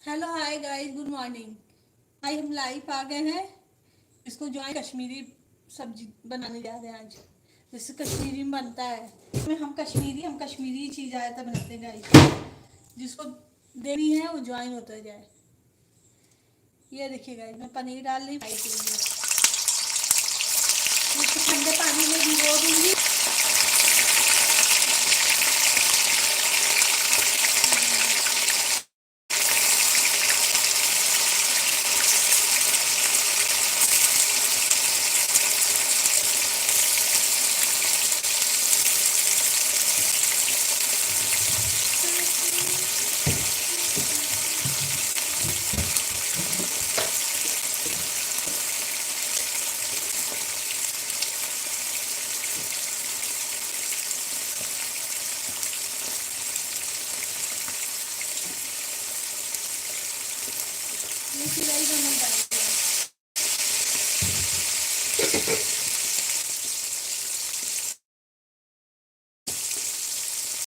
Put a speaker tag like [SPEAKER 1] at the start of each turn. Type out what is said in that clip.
[SPEAKER 1] Hello hi guys, good morning. भाई हम live आ गए हैं। इसको जो है कश्मीरी सब्जी बनाने जा रहे हैं आज। जैसे कश्मीरी में बनता है, इसमें हम कश्मीरी चीज़ ज़्यादातर बनाते हैं गाइस। जिसको देनी है वो ज्वाइन होता जाए। ये देखिए गाइस, मैं पनीर डाल रही फ्राई के लिए। इसको ठंडे पानी में भिगो दूंगी। ये सिलाई नमक डाल दिया।